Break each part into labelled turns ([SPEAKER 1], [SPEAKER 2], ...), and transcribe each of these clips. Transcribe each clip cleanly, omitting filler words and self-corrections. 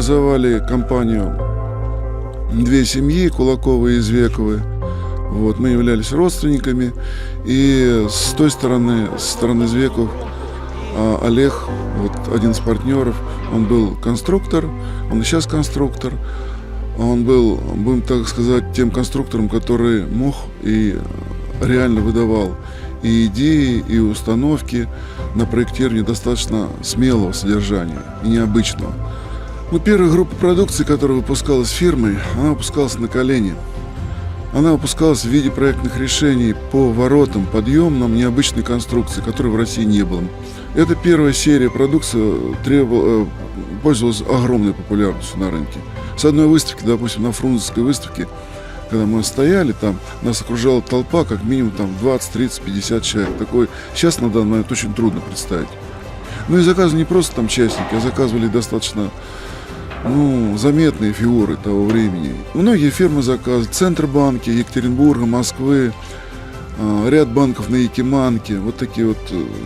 [SPEAKER 1] образовали компанию две семьи, Кулаковы и Извековы. Вот, мы являлись родственниками. И с той стороны, со стороны Извеков, Олег, вот один из партнеров, он был конструктор, он и сейчас конструктор. Он был, будем так сказать, тем конструктором, который мог и реально выдавал и идеи, и установки на проектирование достаточно смелого содержания и необычного. Ну, первая группа продукции, которая выпускалась фирмой, она выпускалась на колени. Она выпускалась в виде проектных решений по воротам, подъемным, необычной конструкции, которой в России не было. Эта первая серия продукции пользовалась огромной популярностью на рынке. С одной выставки, допустим, на Фрунзенской выставке, когда мы стояли, там нас окружала толпа, как минимум там 20, 30, 50 человек. Такой сейчас на данный момент очень трудно представить. Ну и заказывали не просто там частники, а заказывали достаточно заметные фигуры того времени. Многие фирмы заказывали. Центробанки, Екатеринбурга, Москвы, ряд банков на Якиманке. Вот такие вот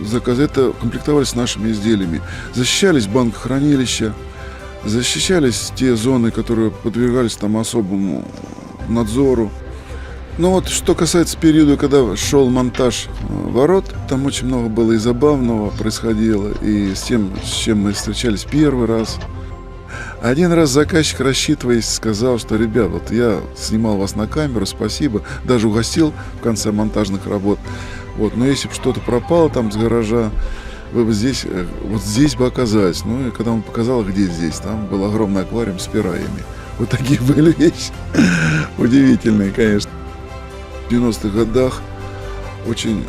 [SPEAKER 1] заказы. Это комплектовались нашими изделиями. Защищались банкохранилища, защищались те зоны, которые подвергались там особому надзору. Но вот что касается периода, когда шел монтаж ворот, там очень много было и забавного происходило, и с тем, с чем мы встречались первый раз. Один раз заказчик, рассчитываясь, сказал, что, ребят, вот я снимал вас на камеру, спасибо, даже угостил в конце монтажных работ. Вот, но если бы что-то пропало там с гаража, вы бы здесь, вот здесь бы оказались. Ну и когда он показал, где здесь, там был огромный аквариум с пираями. Вот такие были вещи удивительные, конечно. В 90-х годах очень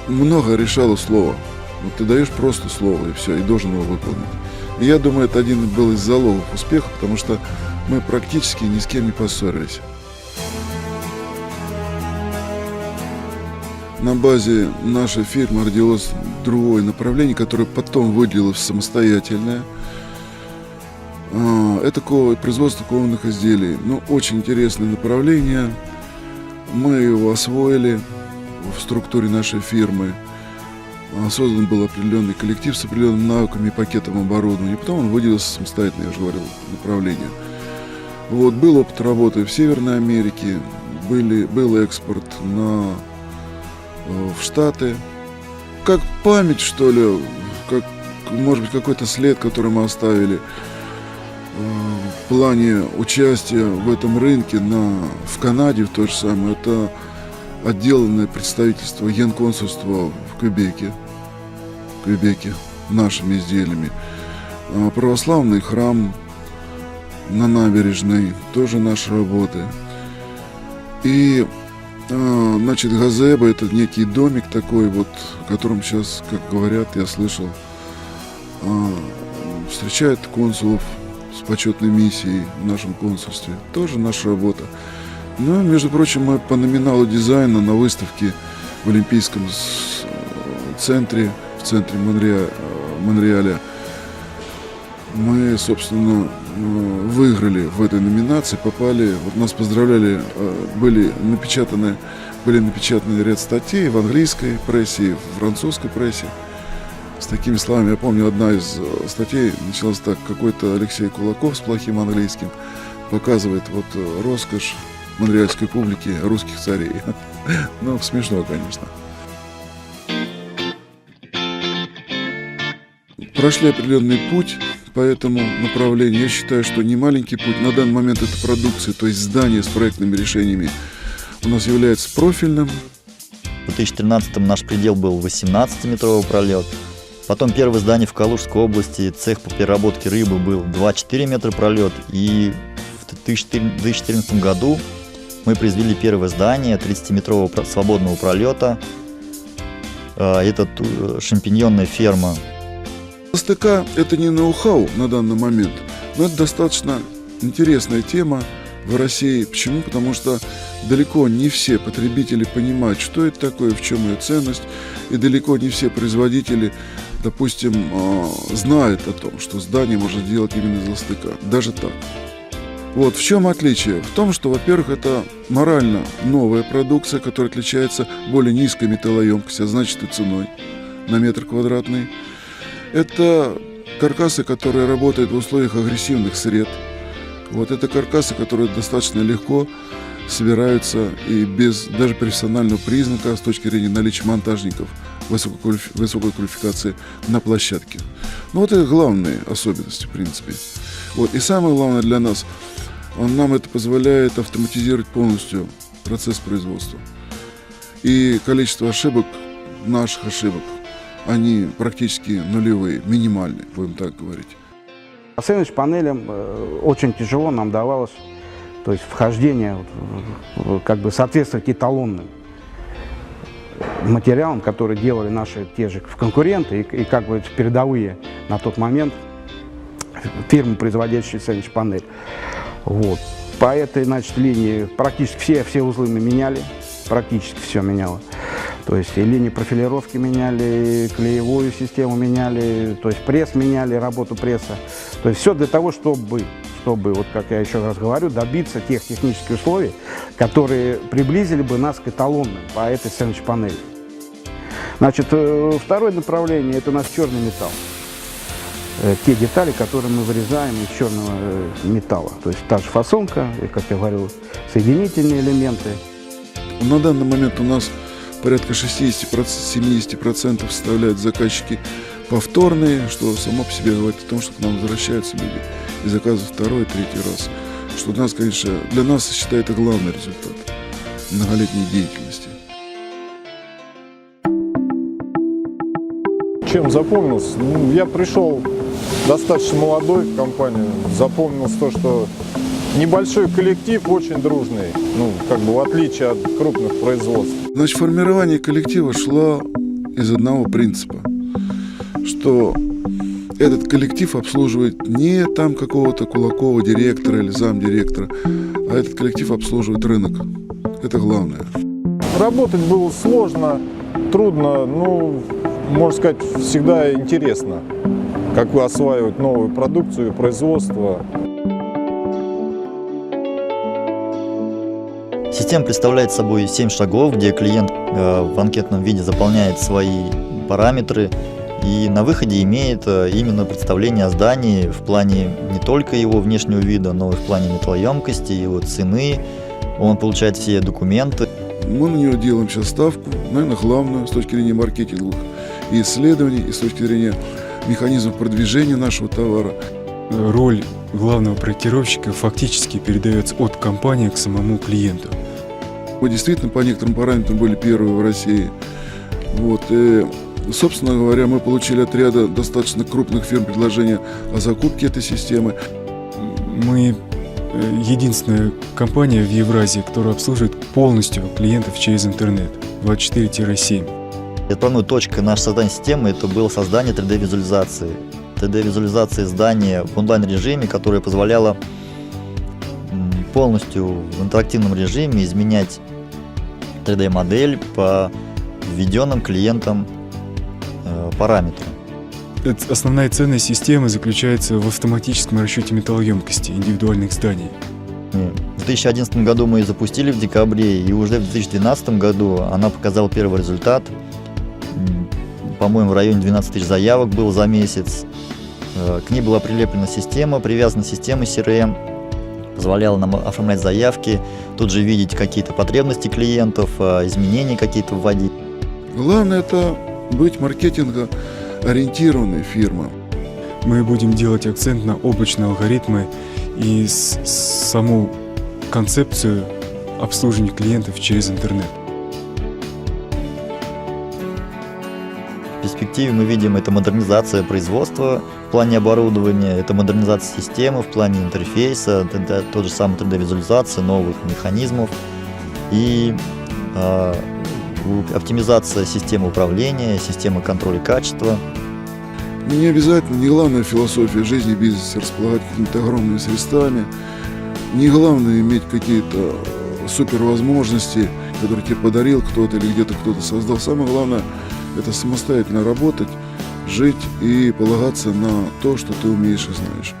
[SPEAKER 1] много решало слово. Вот ты даешь просто слово, и все, и должен его выполнить. И я думаю, это один был из залогов успеха, потому что мы практически ни с кем не поссорились. На базе нашей фирмы родилось другое направление, которое потом выделилось в самостоятельное. Это производство кованых изделий. Ну, очень интересное направление. Мы его освоили в структуре нашей фирмы. Создан был определенный коллектив с определенными навыками и пакетом оборудования. Потом он выделился самостоятельно, я уже говорил, направление. Вот, был опыт работы в Северной Америке, был экспорт в Штаты. Как память, что ли, как, может быть, какой-то след, который мы оставили в плане участия в этом рынке в Канаде, в то же самое. Это отделанное представительство генконсульства в Квебеке нашими изделиями. Православный храм на набережной, тоже наши работы. И, значит, газеба — это некий домик такой вот, в котором сейчас, как говорят, я слышал, встречают консулов с почетной миссией в нашем консульстве. Тоже наша работа. Ну, между прочим, мы по номиналу дизайна на выставке в Олимпийском центре, в центре Монреаля, мы, собственно, выиграли в этой номинации, попали, вот нас поздравляли, были напечатаны ряд статей в английской прессе и в французской прессе с такими словами. Я помню, одна из статей началась так: какой-то Алексей Кулаков с плохим английским показывает вот роскошь монреальской публики русских царей. Ну, смешно, конечно. Прошли определенный путь по этому направлению. Я считаю, что не маленький путь. На данный момент эта продукция, то есть здание с проектными решениями, у нас является профильным.
[SPEAKER 2] В 2013-м наш предел был 18-метровый пролет. Потом первое здание в Калужской области, цех по переработке рыбы, был 2,4 метра пролет. И в 2014 году мы произвели первое здание 30-метрового свободного пролета. Это шампиньонная ферма.
[SPEAKER 1] ЛСТК – это не ноу-хау на данный момент, но это достаточно интересная тема в России. Почему? Потому что далеко не все потребители понимают, что это такое, в чем ее ценность, и далеко не все производители, допустим, знают о том, что здание можно сделать именно из ЛСТК. Даже так. Вот в чем отличие? В том, что, во-первых, это морально новая продукция, которая отличается более низкой металлоемкостью, а значит и ценой на метр квадратный. Это Каркасы, которые работают в условиях агрессивных сред. Вот это каркасы, которые достаточно легко собираются и без даже профессионального признака с точки зрения наличия монтажников высокой квалификации на площадке. Ну вот это главные особенности, в принципе. Вот. И самое главное для нас, нам это позволяет автоматизировать полностью процесс производства. И количество ошибок, наших ошибок, они практически нулевые, минимальные, будем так говорить.
[SPEAKER 3] По сэндвич-панелям очень тяжело нам давалось, то есть вхождение, как бы соответствовать эталонным материалам, которые делали наши те же конкуренты и как бы передовые на тот момент фирмы, производящие сэндвич-панель. Вот. По этой, значит, линии практически все узлы мы меняли, практически все меняло. То есть и линии профилировки меняли, клеевую систему меняли, то есть пресс меняли, работу пресса. То есть все для того, чтобы, вот как я еще раз говорю, добиться тех технических условий, которые приблизили бы нас к эталонным по этой сэндвич-панели. Значит, второе направление – это у нас черный металл. Те детали, которые мы вырезаем из черного металла. То есть та же фасонка, и, как я говорил, соединительные элементы.
[SPEAKER 1] На данный момент у нас порядка 60-70% составляют заказчики повторные, что само по себе говорит о том, что к нам возвращаются люди и заказывают второй, третий раз. Что для нас, конечно, считаю, это главный результат многолетней деятельности.
[SPEAKER 4] Чем запомнился? Ну, я пришел достаточно молодой в компанию, запомнилось то, что небольшой коллектив, очень дружный, ну, как бы в отличие от крупных производств.
[SPEAKER 1] Значит, формирование коллектива шло из одного принципа, что этот коллектив обслуживает не там какого-то Кулакова директора или замдиректора, а этот коллектив обслуживает рынок. Это главное.
[SPEAKER 4] Работать было сложно, трудно, ну, можно сказать, всегда интересно, как вы осваивать новую продукцию, производство.
[SPEAKER 2] Система представляет собой 7 шагов, где клиент в анкетном виде заполняет свои параметры и на выходе имеет именно представление о здании в плане не только его внешнего вида, но и в плане металлоемкости, его цены. Он получает все документы.
[SPEAKER 1] Мы на него делаем сейчас ставку, наверное, главную с точки зрения маркетинговых и исследований, и с точки зрения механизмов продвижения нашего товара.
[SPEAKER 5] Роль главного проектировщика фактически передается от компании к самому клиенту.
[SPEAKER 1] Мы действительно по некоторым параметрам были первые в России. Вот. И, собственно говоря, мы получили от ряда достаточно крупных фирм предложение о закупке этой системы.
[SPEAKER 5] Мы единственная компания в Евразии, которая обслуживает полностью клиентов через интернет 24-7.
[SPEAKER 2] Отправной точкой нашей создания системы это было создание 3D-визуализации. 3D-визуализации здания в онлайн-режиме, которая позволяла полностью в интерактивном режиме изменять 3D-модель по введенным клиентам параметрам.
[SPEAKER 5] Основная ценность системы заключается в автоматическом расчете металлоемкости индивидуальных зданий.
[SPEAKER 2] В 2011 году мы ее запустили в декабре, и уже в 2012 году она показала первый результат. По-моему, в районе 12 тысяч заявок было за месяц. К ней была прилеплена система, привязана система CRM, позволяла нам оформлять заявки, тут же видеть какие-то потребности клиентов, изменения какие-то вводить.
[SPEAKER 1] Главное – это быть маркетинго-ориентированной фирмой.
[SPEAKER 5] Мы будем делать акцент на облачные алгоритмы и саму концепцию обслуживания клиентов через интернет.
[SPEAKER 2] В перспективе мы видим это модернизация производства в плане оборудования, это модернизация системы в плане интерфейса, это тот же самый 3D-визуализация новых механизмов и оптимизация системы управления, системы контроля качества.
[SPEAKER 1] Не обязательно, не главная философия жизни и бизнеса располагать какими-то огромными средствами, не главное иметь какие-то супервозможности, которые тебе подарил кто-то или где-то кто-то создал. Самое главное – это самостоятельно работать, жить и полагаться на то, что ты умеешь и знаешь.